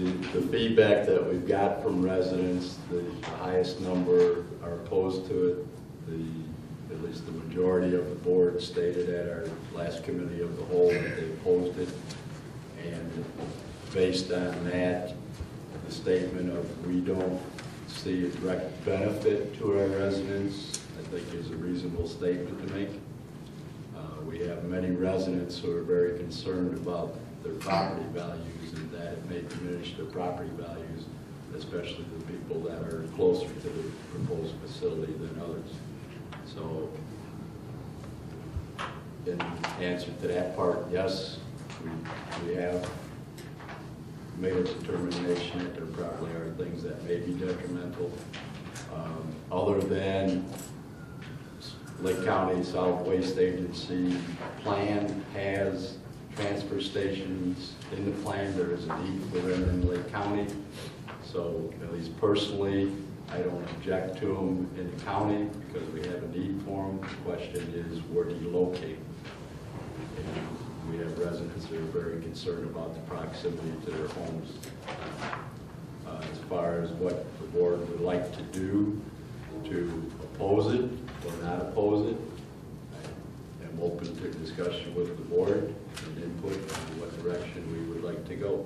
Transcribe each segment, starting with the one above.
The feedback that we've got from residents, the highest number are opposed to it. At least the majority of the board stated at our last committee of the whole that they opposed it. And based on that, the statement of we don't see a direct benefit to our residents, I think is a reasonable statement to make. We have many residents who are very concerned about their property values and that it may diminish their property values, especially the people that are closer to the proposed facility than others. So, in answer to that part, yes, we have made a determination that there probably are things that may be detrimental. Other than Lake County Solid Waste Agency plan has transfer stations in the plan. There is a need for them in Lake County. So at least personally, I don't object to them in the county because we have a need for them. The question is, where do you locate? And we have residents who are very concerned about the proximity to their homes. As far as what the board would like to do to oppose it or not oppose it, I am open to discussion with the board and input on what direction we would like to go.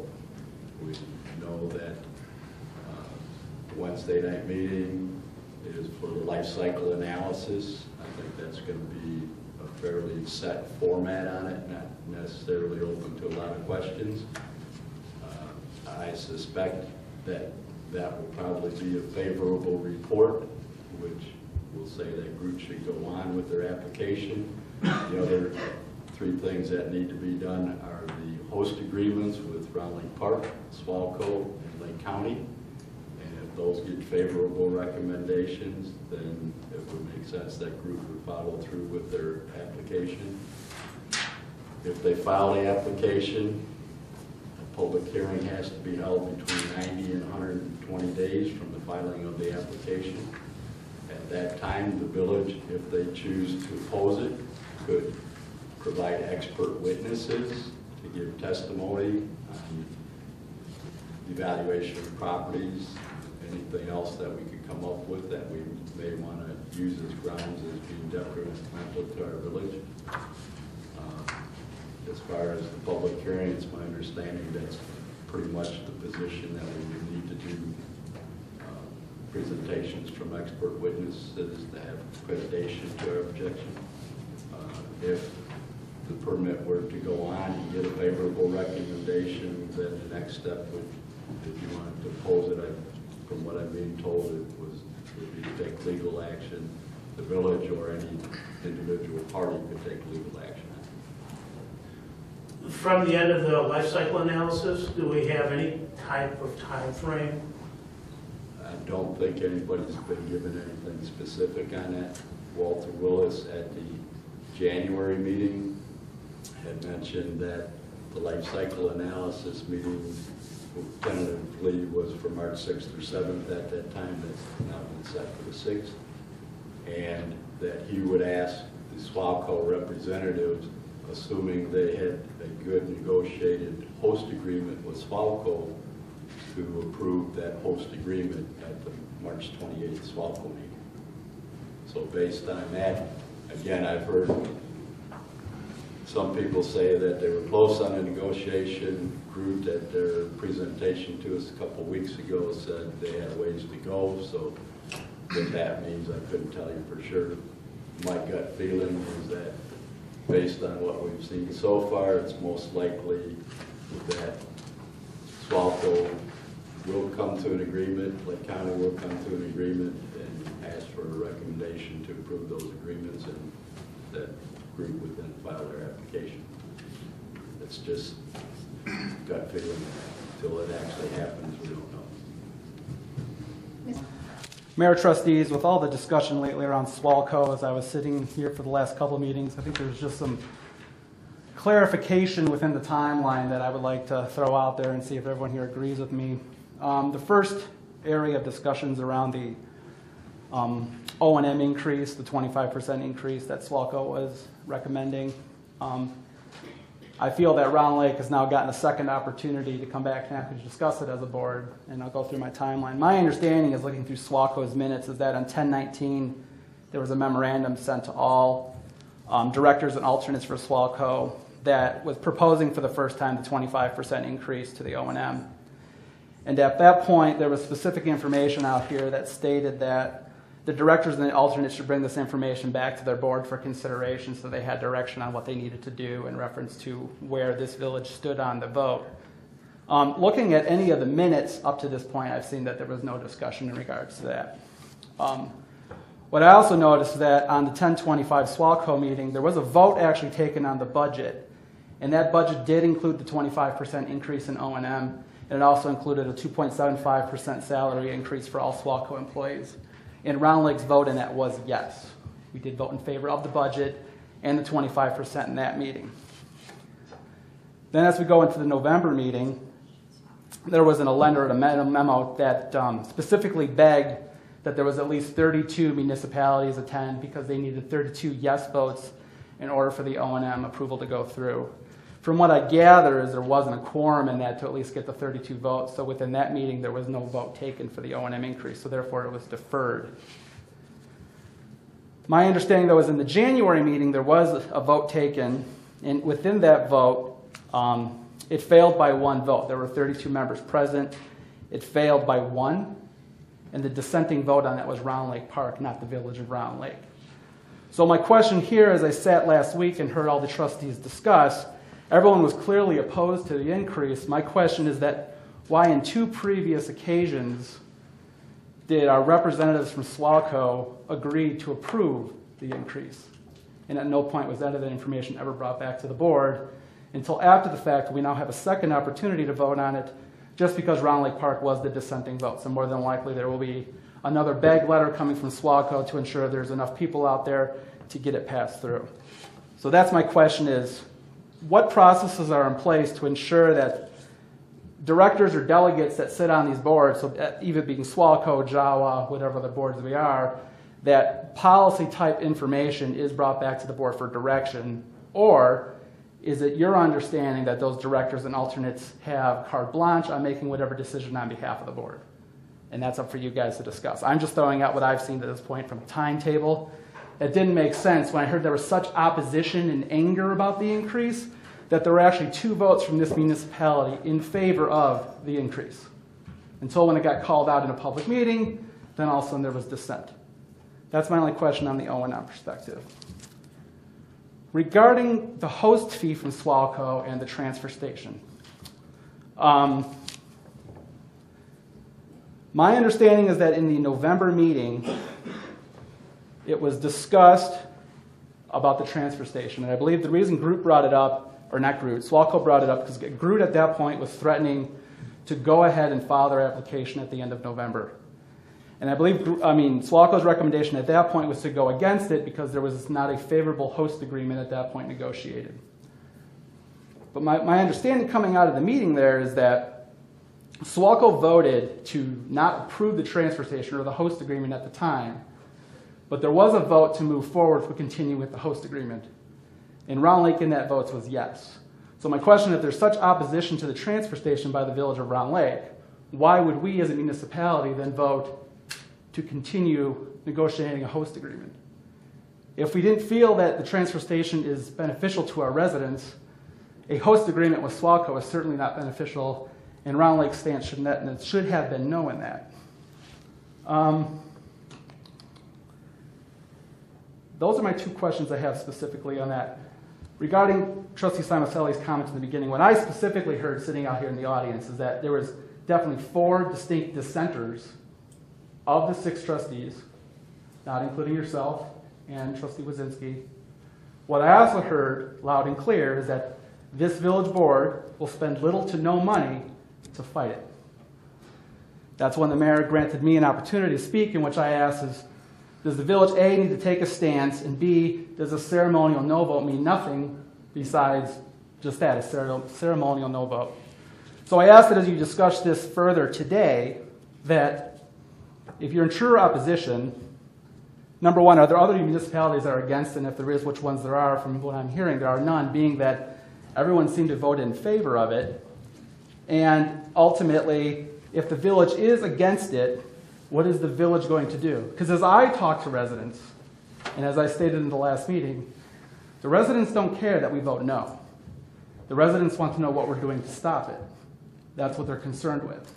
We know that the Wednesday night meeting is for the life cycle analysis. I think that's going to be a fairly set format on it, not necessarily open to a lot of questions. I suspect that that will probably be a favorable report, which will say that Groot should go on with their application. The other three things that need to be done are the host agreements with Round Lake Park, SWALCO, and Lake County. And if those get favorable recommendations, then it would make sense that Groot would follow through with their application. If they file the application, a public hearing has to be held between 90 and 120 days from the filing of the application. At that time, the village, if they choose to oppose it, could provide expert witnesses to give testimony on evaluation of properties, anything else that we could come up with that we may want to use as grounds as being detrimental to our village. As far as the public hearing, it's my understanding that's pretty much the position that we would need to do presentations from expert witnesses to have accreditation to our objection. If the permit were to go on and get a favorable recommendation, then the next step would, if you wanted to oppose it, from what I'm being told, would be to take legal action. The village or any individual party could take legal action. From the end of the life cycle analysis, do we have any type of time frame? I don't think anybody's been given anything specific on that. Walter Willis at the January meeting had mentioned that the life cycle analysis meeting tentatively was for March 6th or 7th at that time. That's now been set for the 6th. And that he would ask the SWALCO representatives, assuming they had a good negotiated host agreement with SWALCO, to approve that host agreement at the March 28th SWALCO meeting. So based on that, again, I've heard some people say that they were close on the negotiation. Groot at their presentation to us a couple weeks ago said they had ways to go, so what that means I couldn't tell you for sure. My gut feeling is that based on what we've seen so far, it's most likely that SWALCO will come to an agreement, Lake County will come to an agreement and ask for a recommendation to approve those agreements, and that group would then file their application. It's just gut feeling. Until it actually happens, we don't know. Mayor, trustees, with all the discussion lately around SWALCO, as I was sitting here for the last couple of meetings, I think there's just some clarification within the timeline that I would like to throw out there and see if everyone here agrees with me. The first area of discussions around the O&M increase, the 25% increase that SWALCO was recommending. I feel that Round Lake has now gotten a second opportunity to come back and actually discuss it as a board, and I'll go through my timeline. My understanding is, looking through SWALCO's minutes, is that on 10/19, there was a memorandum sent to all directors and alternates for SWALCO that was proposing for the first time the 25% increase to the O&M. And at that point, there was specific information out here that stated that the directors and the alternates should bring this information back to their board for consideration so they had direction on what they needed to do in reference to where this village stood on the vote. Looking at any of the minutes up to this point, I've seen that there was no discussion in regards to that. What I also noticed is that on the 10/25 SWALCO meeting, there was a vote actually taken on the budget, and that budget did include the 25% increase in O&M, and it also included a 2.75% salary increase for all SWALCO employees. And Round Lake's vote in that was yes. We did vote in favor of the budget and the 25% in that meeting. Then as we go into the November meeting, there was a letter and a memo that specifically begged that there was at least 32 municipalities attend because they needed 32 yes votes in order for the O&M approval to go through. From what I gather is there wasn't a quorum in that to at least get the 32 votes, so within that meeting there was no vote taken for the O&M increase, so therefore it was deferred. My understanding though is in the January meeting there was a vote taken, and within that vote it failed by one vote. There were 32 members present. It failed by one, and the dissenting vote on that was Round Lake Park, not the village of Round Lake. So my question here, as I sat last week and heard all the trustees discuss, everyone was clearly opposed to the increase. My question is that why in two previous occasions did our representatives from SWALCO agree to approve the increase? And at no point was that information ever brought back to the board until after the fact. We now have a second opportunity to vote on it just because Round Lake Park was the dissenting vote. So more than likely there will be another beg letter coming from SWALCO to ensure there's enough people out there to get it passed through. So that's my question is, what processes are in place to ensure that directors or delegates that sit on these boards, so even being SWALCO, JAWA, whatever the boards we are, that policy type information is brought back to the board for direction? Or is it your understanding that those directors and alternates have carte blanche on making whatever decision on behalf of the board? And that's up for you guys to discuss. I'm just throwing out what I've seen to this point from a timetable. It didn't make sense when I heard there was such opposition and anger about the increase that there were actually 2 votes from this municipality in favor of the increase. Until when it got called out in a public meeting, then all of a sudden there was dissent. That's my only question on the O&M perspective. Regarding the host fee from SWALCO and the transfer station, my understanding is that in the November meeting, it was discussed about the transfer station. And I believe the reason Groot brought it up, or not Groot, SWALCO brought it up because Groot at that point was threatening to go ahead and file their application at the end of November. And I believe, SWALCO's recommendation at that point was to go against it because there was not a favorable host agreement at that point negotiated. But my understanding coming out of the meeting there is that SWALCO voted to not approve the transfer station or the host agreement at the time, but there was a vote to move forward to continue with the host agreement. And Round Lake in that vote was yes. So my question, if there's such opposition to the transfer station by the village of Round Lake, why would we as a municipality then vote to continue negotiating a host agreement? If we didn't feel that the transfer station is beneficial to our residents, a host agreement with SWALCO is certainly not beneficial, and Round Lake's stance should have been no in that. Those are my 2 questions I have specifically on that. Regarding Trustee Simoncelli's comments in the beginning, what I specifically heard sitting out here in the audience is that there was definitely 4 distinct dissenters of the 6 trustees, not including yourself and Trustee Wazinski. What I also heard loud and clear is that this village board will spend little to no money to fight it. That's when the mayor granted me an opportunity to speak, in which I asked is, does the village A need to take a stance, and B, does a ceremonial no vote mean nothing besides just that, a ceremonial no vote? So I asked that as you discuss this further today, that if you're in true opposition, number one, are there other municipalities that are against, and if there is, which ones there are? From what I'm hearing, there are none, being that everyone seemed to vote in favor of it. And ultimately, if the village is against it, what is the village going to do? Because as I talk to residents, and as I stated in the last meeting, the residents don't care that we vote no. The residents want to know what we're doing to stop it. That's what they're concerned with.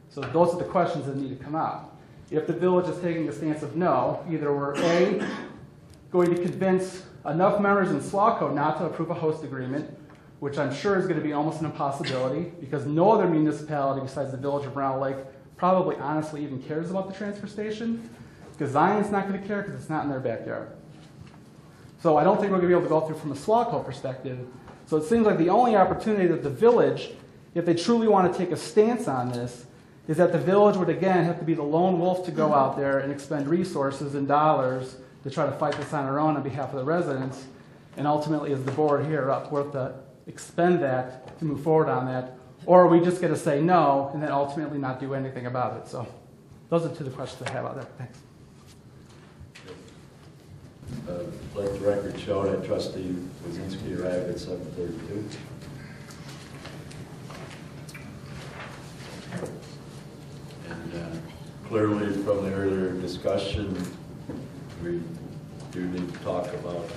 So those are the questions that need to come out. If the village is taking a stance of no, either we're A, going to convince enough members in SWALCO not to approve a host agreement, which I'm sure is going to be almost an impossibility because no other municipality besides the village of Round Lake probably honestly even cares about the transfer station, because Zion's not going to care because it's not in their backyard. So I don't think we're going to be able to go through from a SWALCO perspective. So it seems like the only opportunity that the village, if they truly want to take a stance on this, is that the village would again have to be the lone wolf to go out there and expend resources and dollars to try to fight this on our own on behalf of the residents. And ultimately, as the board here, up worth to expend that to move forward on that, or are we just going to say no and then ultimately not do anything about it? So those are two of the questions I have out there. Thanks. Let the record show that Trustee Wazinski arrived at 7:32. And clearly from the earlier discussion, we do need to talk about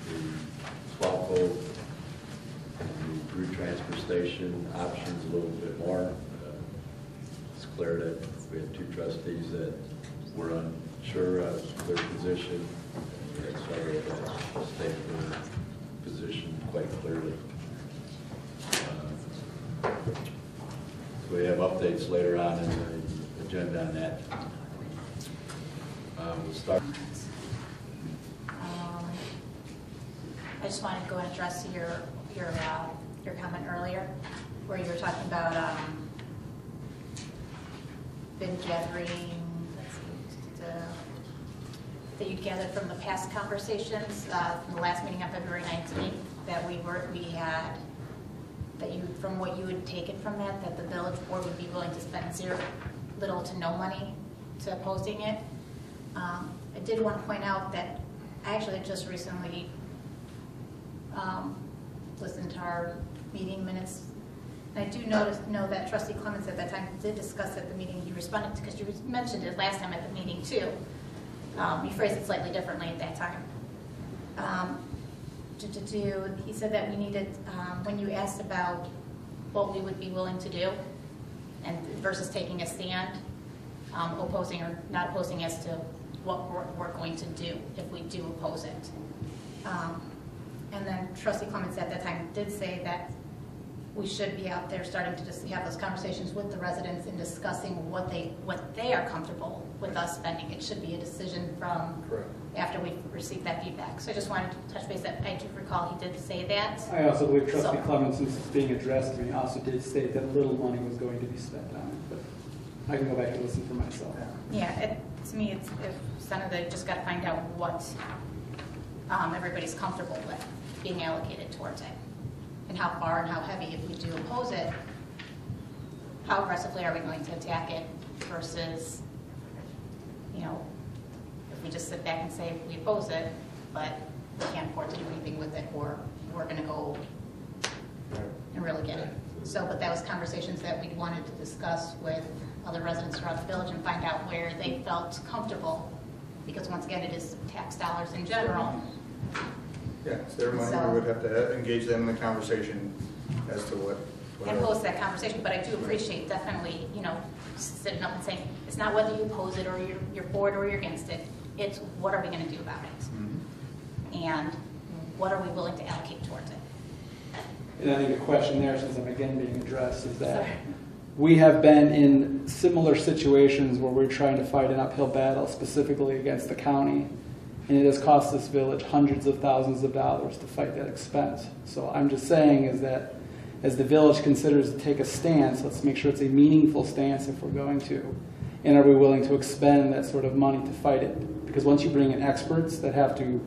the SWALCO and the Groot Transfer Station options a little bit more. It's clear that we had two trustees that were unsure of their position. We had several that state their position quite clearly. So we have updates later on in the agenda on that. We'll start. I just wanted to go and address your comment earlier, where you were talking about bin gathering. Let's see, that you gathered from the past conversations from the last meeting on February 19th that you, from what you had taken from that the village board would be willing to spend little to no money to opposing it. I did want to point out that I actually just recently listened to our meeting minutes. And I do know that Trustee Clements at that time did discuss at the meeting. You responded to, because you mentioned it last time at the meeting too. You phrased it slightly differently at that time. He said that we needed, when you asked about what we would be willing to do and versus taking a stand, opposing or not opposing as to what we're going to do if we do oppose it. And then Trustee Clements at that time did say that we should be out there starting to just have those conversations with the residents and discussing what they are comfortable with us spending. It should be a decision from after we've received that feedback. So I just wanted to touch base that I do recall he did say that. I also believe Trustee Clements, since it's being addressed to me, also did state that little money was going to be spent on it. But I can go back and listen for myself. Yeah, to me, it's Senator, they just got to find out what everybody's comfortable with being allocated towards it. And how far and how heavy, if we do oppose it, how aggressively are we going to attack it versus, if we just sit back and say we oppose it, but we can't afford to do anything with it, or we're going to go and really get it. So, but that was conversations that we wanted to discuss with other residents throughout the village and find out where they felt comfortable, because once again, it is tax dollars in general. Yeah, it's their money. We would have to engage them in the conversation as to what and host that conversation. But I do appreciate definitely, sitting up and saying it's not whether you oppose it or you're for it or you're against it. It's what are we going to do about it, and what are we willing to allocate towards it. And I think the question there, since I'm again being addressed, is that we have been in similar situations where we're trying to fight an uphill battle, specifically against the county. And it has cost this village hundreds of thousands of dollars to fight that expense. So I'm just saying is that as the village considers to take a stance, let's make sure it's a meaningful stance if we're going to. And are we willing to expend that sort of money to fight it? Because once you bring in experts that have to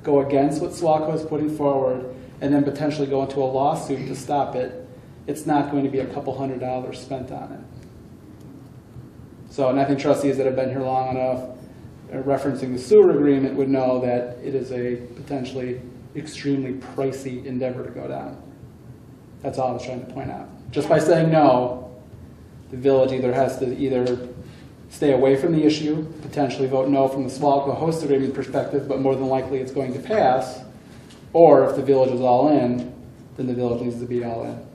go against what SWALCO is putting forward and then potentially go into a lawsuit to stop it, it's not going to be a couple $100s spent on it. So, and I think trustees that have been here long enough, referencing the sewer agreement, would know that it is a potentially extremely pricey endeavor to go down. That's all I was trying to point out. Just by saying no, the village either has to stay away from the issue, potentially vote no from the SWALCO host agreement perspective, but more than likely it's going to pass, or if the village is all in, then the village needs to be all in.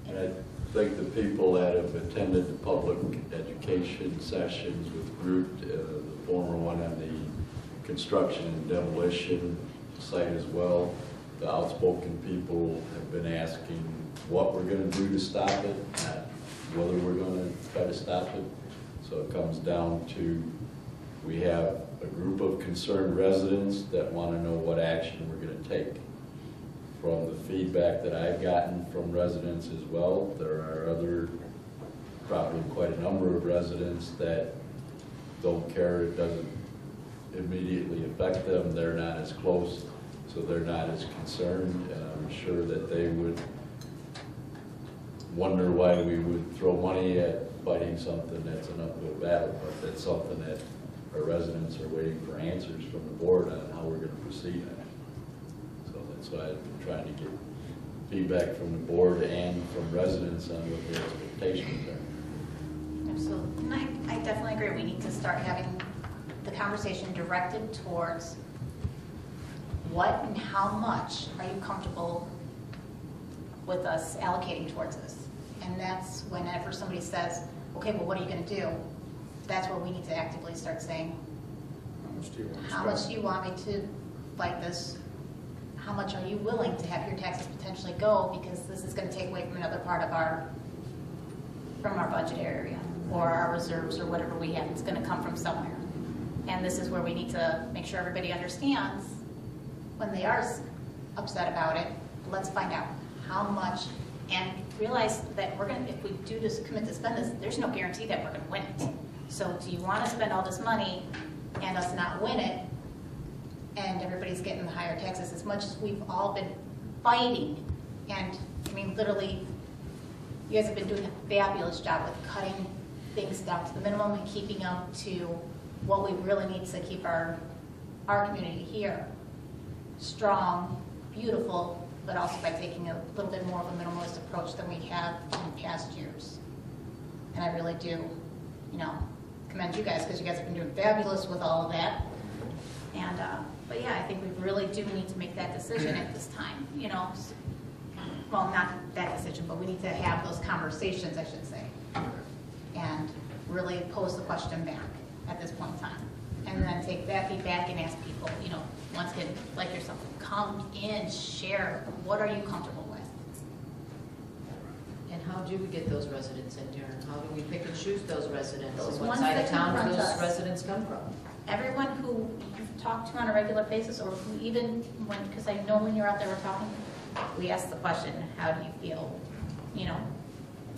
And I think the people that have attended the public education sessions with Groot, the former one on the construction and demolition site as well, the outspoken people have been asking what we're going to do to stop it, not whether we're going to try to stop it. So it comes down to, we have a group of concerned residents that want to know what action we're going to take. From the feedback that I've gotten from residents as well, there are probably quite a number of residents that don't care, it doesn't immediately affect them, they're not as close, so they're not as concerned, and I'm sure that they would wonder why we would throw money at fighting something that's an uphill battle, but that's something that our residents are waiting for answers from the board on how we're going to proceed on it. So that's why I've been trying to get feedback from the board and from residents on what their expectations are. Absolutely. And I definitely agree. We need to start having the conversation directed towards what and how much are you comfortable with us allocating towards this? And that's whenever somebody says, okay, well, what are you going to do? That's where we need to actively start saying, how much do you want me to fight this? How much are you willing to have your taxes potentially go? Because this is going to take away from another part of our budget area or our reserves or whatever we have. It's going to come from somewhere. And this is where we need to make sure everybody understands when they are upset about it, let's find out how much and realize that if we do just commit to spend this, there's no guarantee that we're going to win it. So do you want to spend all this money and us not win it and everybody's getting the higher taxes as much as we've all been fighting? And I mean, literally, you guys have been doing a fabulous job with cutting things down to the minimum and keeping up to what we really need to keep our community here strong, beautiful, but also by taking a little bit more of a minimalist approach than we have in past years. And I really do, commend you guys because you guys have been doing fabulous with all of that. And, but yeah, I think we really do need to make that decision at this time, well, not that decision, but we need to have those conversations, I should say, and really pose the question back at this point in time. And then take that feedback and ask people, once again, like yourself, come in, share, what are you comfortable with? And how do we get those residents in, Darren? How do we pick and choose those residents? Those And what ones side that of town do confront those us. residents come from? Everyone who you've talked to on a regular basis, or who even because I know when you're out there we're talking, we ask the question, how do you feel?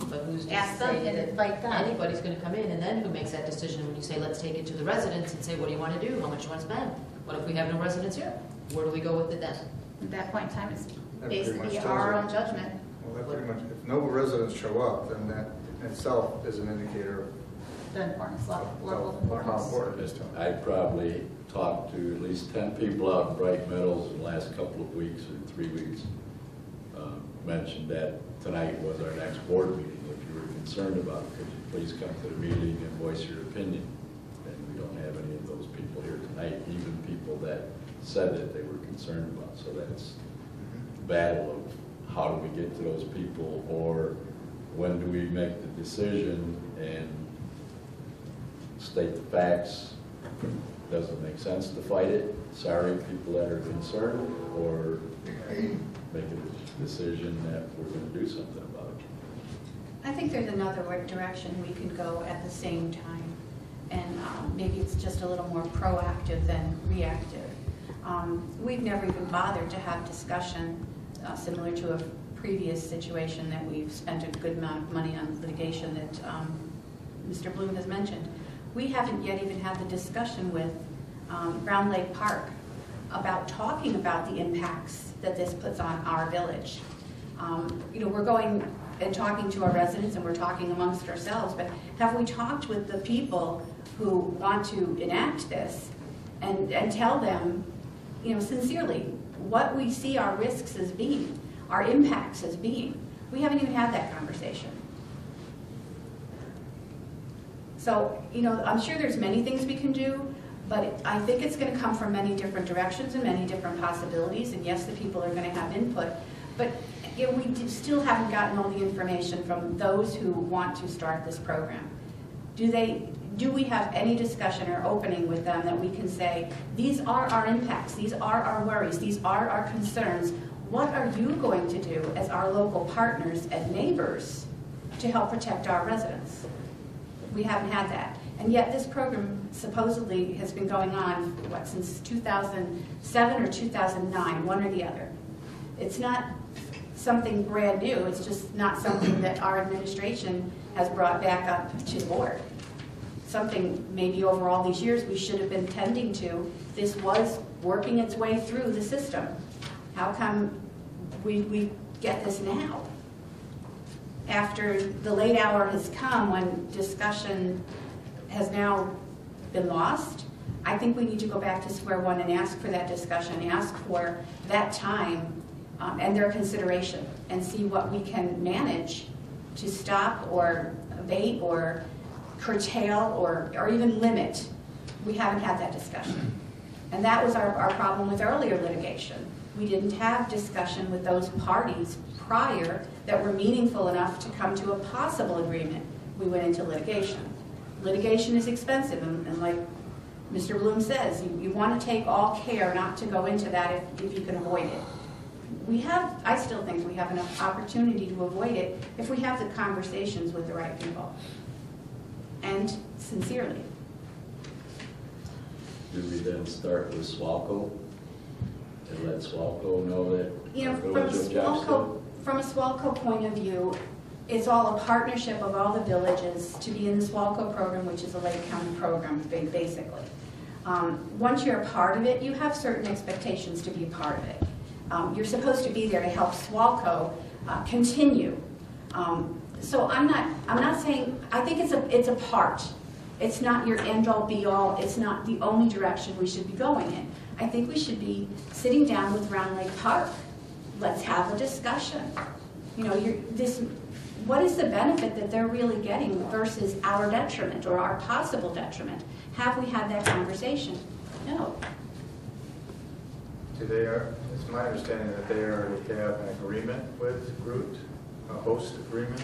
But who's to Ask them say and that invite them. anybody's going to come in, and then who makes that decision when you say, let's take it to the residents and say, what do you want to do? How much do you want to spend? What if we have no residents here? Where do we go with it then? At that point in time, it's That pretty much basically tells our you. own judgment. Well, that pretty much, if no residents show up, then that in itself is an indicator The importance, level of of how importance. important it is to them. I probably talked to at least 10 people out in Bright Meadows in the last couple of weeks or 3 weeks. Mentioned that tonight was our next board meeting. If you were concerned about it, could you please come to the meeting and voice your opinion? And we don't have any of those people here tonight, even people that said that they were concerned about. So that's the battle of how do we get to those people, or when do we make the decision and state the facts? Doesn't make sense to fight it. Sorry, people that are concerned, or make a decision that we're going to do something about it. I think there's another direction we can go at the same time, and maybe it's just a little more proactive than reactive. We've never even bothered to have discussion similar to a previous situation that we've spent a good amount of money on litigation that Mr. Bloom has mentioned. We haven't yet even had the discussion with Brown Lake Park about talking about the impacts that this puts on our village. We're going and talking to our residents and we're talking amongst ourselves, but have we talked with the people who want to enact this and tell them, sincerely, what we see our risks as being? our impacts as being. We haven't even had that conversation. So, you know, I'm sure there's many things we can do, but I think it's going to come from many different directions and many different possibilities. And yes, the people are going to have input, but you know, still haven't gotten all the information from those who want to start this program. Do we have any discussion or opening with them that we can say, these are our impacts, these are our worries, these are our concerns. What are you going to do as our local partners and neighbors to help protect our residents? We haven't had that. And yet this program supposedly has been going on, what, since 2007 or 2009, one or the other. It's not something brand new, it's just not something that our administration has brought back up to the board. Something maybe over all these years we should have been tending to. This was working its way through the system. How come we get this now? After the late hour has come, when discussion has now been lost, I think we need to go back to square one and ask for that discussion, ask for that time and their consideration, and see what we can manage to stop or abate or curtail or even limit. We haven't had that discussion. And that was our problem with earlier litigation. We didn't have discussion with those parties prior that were meaningful enough to come to a possible agreement. We went into litigation. Litigation is expensive, and like Mr. Bloom says, you want to take all care not to go into that if you can avoid it. I still think we have enough opportunity to avoid it if we have the conversations with the right people. And sincerely. Do we then start with SWALCO and let SWALCO know that You our know, village objects from a SWALCO point of view, it's all a partnership of all the villages to be in the SWALCO program, which is a Lake County program, basically. Once you're a part of it, you have certain expectations to be a part of it. You're supposed to be there to help SWALCO continue. So I'm not saying, I think it's a part. It's not your end-all be-all. It's not the only direction we should be going in. I think we should be sitting down with Round Lake Park. Let's have a discussion. You know, what is the benefit that they're really getting versus our detriment or our possible detriment? Have we had that conversation? No. It's my understanding that they already have an agreement with Groot, a host agreement.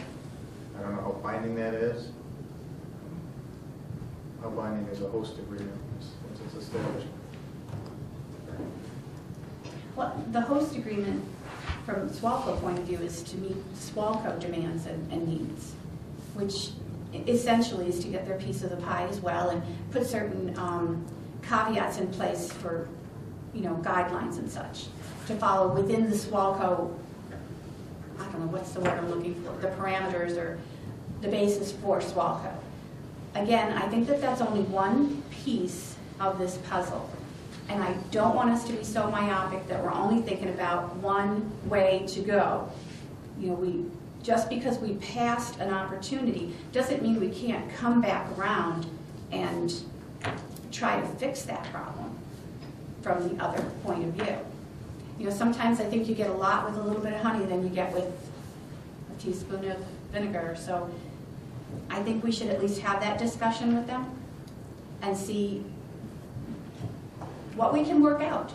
I don't know how binding that is. How binding is a host agreement once it's established? Well, the host agreement from SWALCO point of view is to meet SWALCO demands and needs, which essentially is to get their piece of the pie as well and put certain caveats in place for, you know, guidelines and such to follow within the SWALCO, I don't know, what's the word I'm looking for, the parameters or the basis for SWALCO. Again, I think that that's only one piece of this puzzle. And I don't want us to be so myopic that we're only thinking about one way to go. You know, just because we passed an opportunity doesn't mean we can't come back around and try to fix that problem from the other point of view. You know, sometimes I think you get a lot with a little bit of honey than you get with a teaspoon of vinegar. So I think we should at least have that discussion with them and see what we can work out.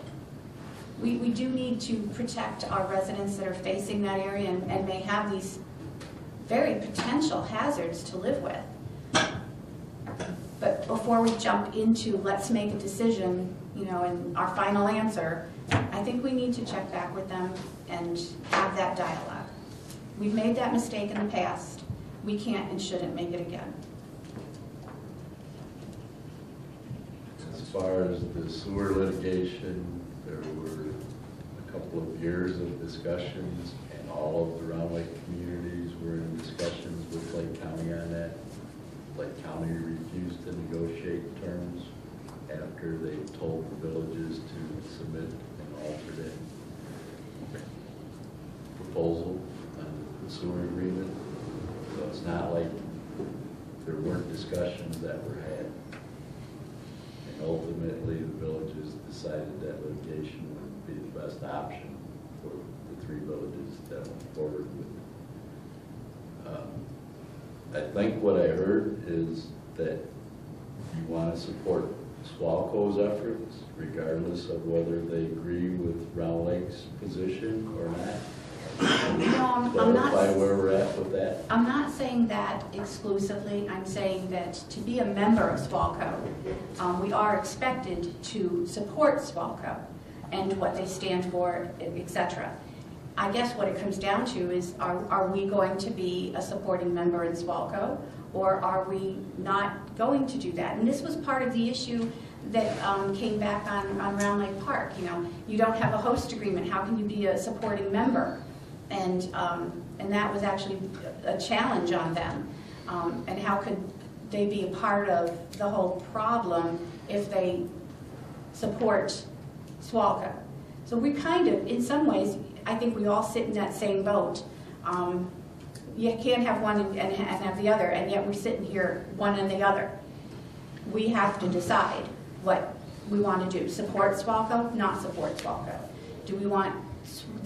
We do need to protect our residents that are facing that area and may have these very potential hazards to live with. But before we jump into let's make a decision, you know, and our final answer, I think we need to check back with them and have that dialogue. We've made that mistake in the past. We can't and shouldn't make it again. As far as the sewer litigation, there were a couple of years of discussions, and all of the Round Lake communities were in discussions with Lake County on that. Lake County refused to negotiate terms after they told the villages to submit an alternate proposal on the sewer agreement. So it's not like there weren't discussions that were had. And ultimately, the villages decided that litigation would be the best option for the three villages that went forward with. I think what I heard is that you want to support SWALCO's efforts, regardless of whether they agree with Round Lake's position or not. No, I'm not. Clarify where we're at with that. I'm not saying that exclusively. I'm saying that to be a member of SWALCO, we are expected to support SWALCO and what they stand for, etc. I guess what it comes down to is, are we going to be a supporting member in SWALCO, or are we not going to do that? And this was part of the issue that came back on Round Lake Park. You know, you don't have a host agreement. How can you be a supporting member? And that was actually a challenge on them. And how could they be a part of the whole problem if they support SWALCO? So we kind of, in some ways, I think we all sit in that same boat. You can't have one and have the other, and yet we're sitting here, one and the other. We have to decide what we want to do. Support SWALCO, not support SWALCO. Do we want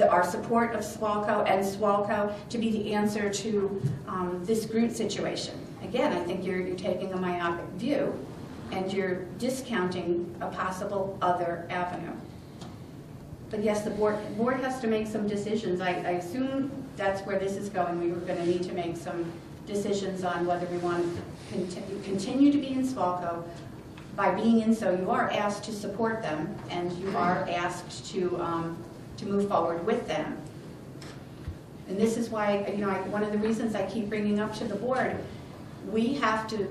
our support of SWALCO and SWALCO to be the answer to this Groot situation? Again, I think you're taking a myopic view, and you're discounting a possible other avenue. But yes, the board has to make some decisions. I assume that's where this is going. We were going to need to make some decisions on whether we want to continue to be in SWALCO. By being in so, you are asked to support them, and you are asked to move forward with them. And this is why, you know, one of the reasons I keep bringing up to the board, we have to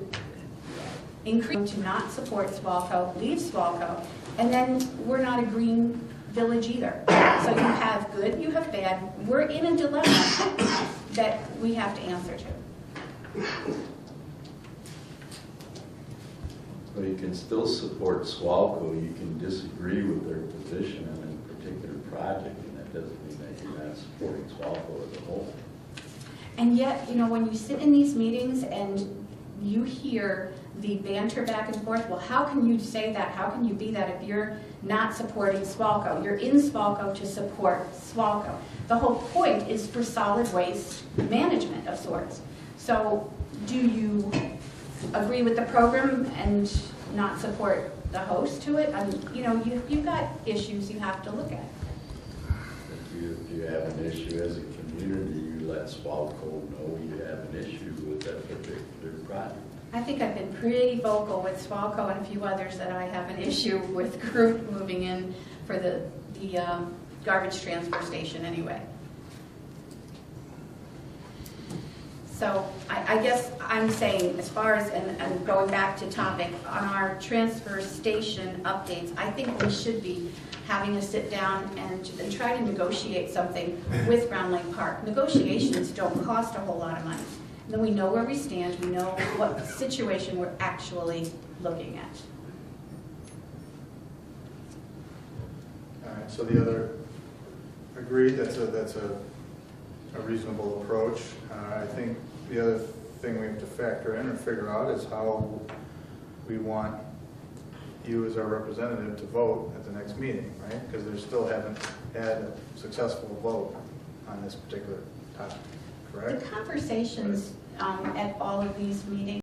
increase to not support SWALCO, leave SWALCO, and then we're not a green village either. So you have good, you have bad. We're in a dilemma that we have to answer to. Well, you can still support SWALCO. You can disagree with their position on a particular project, and that doesn't mean that you're not supporting SWALCO as a whole. And yet, you know, when you sit in these meetings and you hear the banter back and forth, well, how can you say that? How can you be that if you're not supporting SWALCO? You're in SWALCO to support SWALCO. The whole point is for solid waste management of sorts. So do you agree with the program and not support the host to it? I mean, you know, you've got issues you have to look at. If you have an issue as a community, you let SWALCO know you have an issue with that particular project. I think I've been pretty vocal with SWALCO and a few others that I have an issue with Groot moving in for the garbage transfer station anyway. So I guess I'm saying, as far as, and going back to topic, on our transfer station updates, I think we should be having a sit down and try to negotiate something with Round Lake Park. Negotiations don't cost a whole lot of money. And then we know where we stand, we know what situation we're actually looking at. All right, so the other agreed, that's a reasonable approach. I think the other thing we have to factor in and figure out is how we want you as our representative to vote at the next meeting, right? Because they still haven't had a successful vote on this particular topic, correct? The conversations at all of these meetings